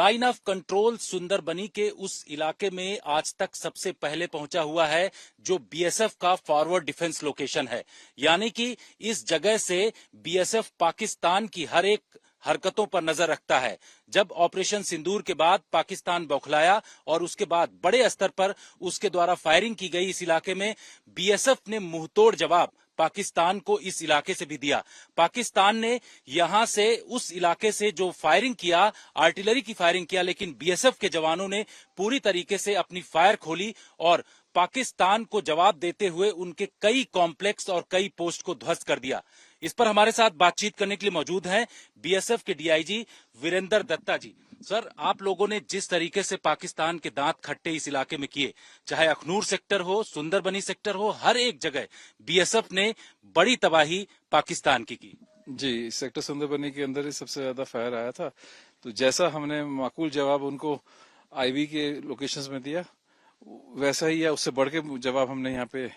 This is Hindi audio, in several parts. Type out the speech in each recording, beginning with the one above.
लाइन ऑफ कंट्रोल सुंदरबनी के उस इलाके में आज तक सबसे पहले पहुंचा हुआ है जो बीएसएफ का फॉरवर्ड डिफेंस लोकेशन है। यानी कि इस जगह से बीएसएफ पाकिस्तान की हर एक हरकतों पर नजर रखता है। जब ऑपरेशन सिंदूर के बाद पाकिस्तान बौखलाया और उसके बाद बड़े स्तर पर उसके द्वारा फायरिंग की गई इस इलाके में, बीएसएफ ने मुंहतोड़ जवाब पाकिस्तान को इस इलाके से भी दिया। पाकिस्तान ने यहां से उस इलाके से जो फायरिंग किया, आर्टिलरी की फायरिंग किया, लेकिन बीएसएफ के जवानों ने पूरी तरीके से अपनी फायर खोली और पाकिस्तान को जवाब देते हुए उनके कई कॉम्प्लेक्स और कई पोस्ट को ध्वस्त कर दिया। इस पर हमारे साथ बातचीत करने के लिए मौजूद हैं बीएसएफ के डीआईजी वीरेंद्र दत्ता जी। सर, आप लोगों ने जिस तरीके से पाकिस्तान के दांत खट्टे इस इलाके में किए, चाहे अखनूर सेक्टर हो, सुंदरबनी सेक्टर हो, हर एक जगह बीएसएफ ने बड़ी तबाही पाकिस्तान की जी, सेक्टर सुंदरबनी के अंदर ही सबसे ज्यादा फायर आया था। तो जैसा हमने माकूल जवाब उनको आईवी के लोकेशंस में दिया, वैसा ही या उससे बढ़ के जवाब हमने यहाँ पे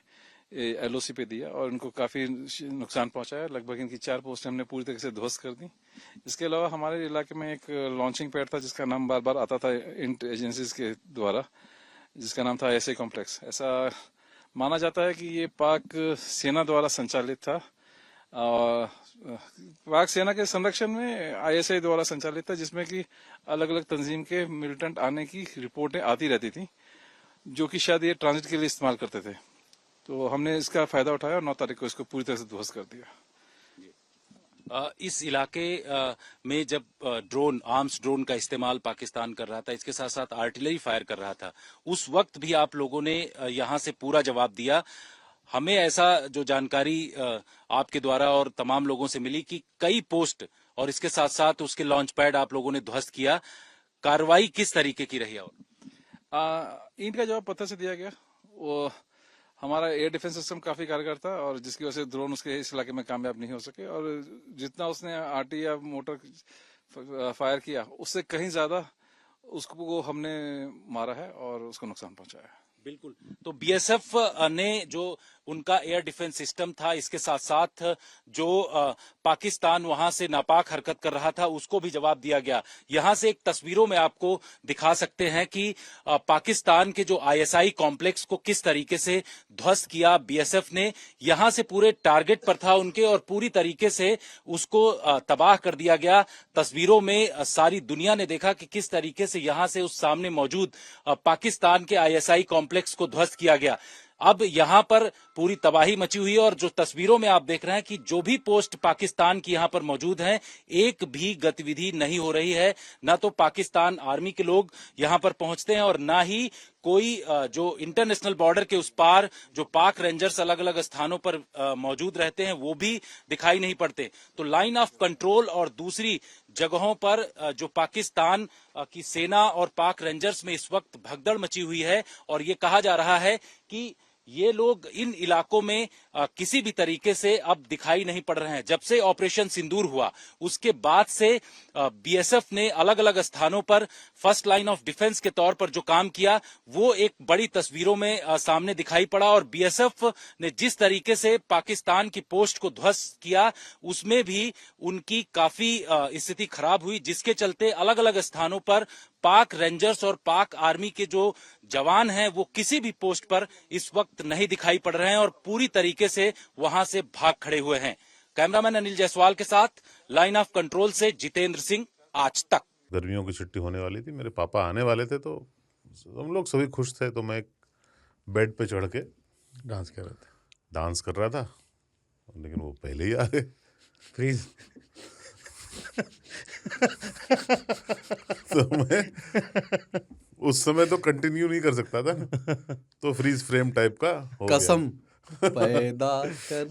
एलओसी पे दिया और उनको काफी नुकसान पहुंचाया। लगभग इनकी 4 पोस्ट हमने पूरी तरह से ध्वस्त कर दी। इसके अलावा हमारे इलाके में एक लॉन्चिंग पैड था जिसका नाम बार बार आता था इंट एजेंसीज के द्वारा, जिसका नाम था आईएसआई कॉम्प्लेक्स। ऐसा माना जाता है कि ये पाक सेना द्वारा संचालित था और पाक सेना के संरक्षण में आईएसआई द्वारा संचालित था, जिसमें कि अलग अलग तंजीम के मिलिटेंट आने की रिपोर्टें आती रहती थी, जो कि शायद ये ट्रांजिट के लिए इस्तेमाल करते थे। तो हमने इसका फायदा उठाया और 9 तारीख को इसको पूरी तरह से ध्वस्त कर दिया। इस इलाके में जब आर्म्स ड्रोन का इस्तेमाल पाकिस्तान कर रहा था, इसके साथ साथ आर्टिलरी फायर कर रहा था, उस वक्त भी आप लोगों ने यहां से पूरा जवाब दिया। हमें ऐसा जो जानकारी आपके द्वारा और तमाम लोगों से मिली कि कई पोस्ट और इसके साथ साथ उसके लॉन्च पैड आप लोगों ने ध्वस्त किया। कार्रवाई किस तरीके की रही? और ईंट का जवाब पत्थर से दिया गया। वो हमारा एयर डिफेंस सिस्टम काफी कारगर था और जिसकी वजह से ड्रोन उसके इस इलाके में कामयाब नहीं हो सके और जितना उसने आरटी या मोटर फायर किया उससे कहीं ज्यादा उसको हमने मारा है और उसको नुकसान पहुंचाया है। बिल्कुल। तो बीएसएफ ने जो उनका एयर डिफेंस सिस्टम था, इसके साथ साथ जो पाकिस्तान वहां से नापाक हरकत कर रहा था, उसको भी जवाब दिया गया। यहां से एक तस्वीरों में आपको दिखा सकते हैं कि पाकिस्तान के जो आईएसआई कॉम्प्लेक्स को किस तरीके से ध्वस्त किया बीएसएफ ने। यहां से पूरे टारगेट पर था उनके और पूरी तरीके से उसको तबाह कर दिया गया। तस्वीरों में सारी दुनिया ने देखा कि किस तरीके से यहां से उस सामने मौजूद पाकिस्तान के आईएसआई कॉम्प्लेक्स को ध्वस्त किया गया। अब यहां पर पूरी तबाही मची हुई है और जो तस्वीरों में आप देख रहे हैं कि जो भी पोस्ट पाकिस्तान की यहां पर मौजूद हैं, एक भी गतिविधि नहीं हो रही है। ना तो पाकिस्तान आर्मी के लोग यहां पर पहुंचते हैं और ना ही कोई जो इंटरनेशनल बॉर्डर के उस पार जो पाक रेंजर्स अलग अलग स्थानों पर मौजूद रहते हैं, वो भी दिखाई नहीं पड़ते। तो लाइन ऑफ कंट्रोल और दूसरी जगहों पर जो पाकिस्तान की सेना और पाक रेंजर्स में इस वक्त भगदड़ मची हुई है और ये कहा जा रहा है कि ये लोग इन इलाकों में किसी भी तरीके से अब दिखाई नहीं पड़ रहे हैं। जब से ऑपरेशन सिंदूर हुआ उसके बाद से बीएसएफ ने अलग अलग स्थानों पर फर्स्ट लाइन ऑफ डिफेंस के तौर पर जो काम किया, वो एक बड़ी तस्वीरों में सामने दिखाई पड़ा और बीएसएफ ने जिस तरीके से पाकिस्तान की पोस्ट को ध्वस्त किया, उसमें भी उनकी काफी स्थिति खराब हुई, जिसके चलते अलग अलग स्थानों पर पाक रेंजर्स और पाक आर्मी के जो जवान हैं वो किसी भी पोस्ट पर इस वक्त नहीं दिखाई पड़ रहे हैं और पूरी तरीके से वहां से भाग खड़े हुए हैं। कैमरामैन अनिल जायसवाल के साथ लाइन ऑफ कंट्रोल से जितेंद्र सिंह, आज तक। गर्मियों की छुट्टी होने वाली थी, मेरे पापा आने वाले थे, तो हम लोग सभी खुश थे। तो मैं बेड पे चढ़ के डांस कर रहा था, लेकिन वो पहले ही आ गए। फ्रीज तो मैं उस समय तो कंटिन्यू नहीं कर सकता था ना, तो फ्रीज फ्रेम टाइप का हो गया। कसम पैदा कर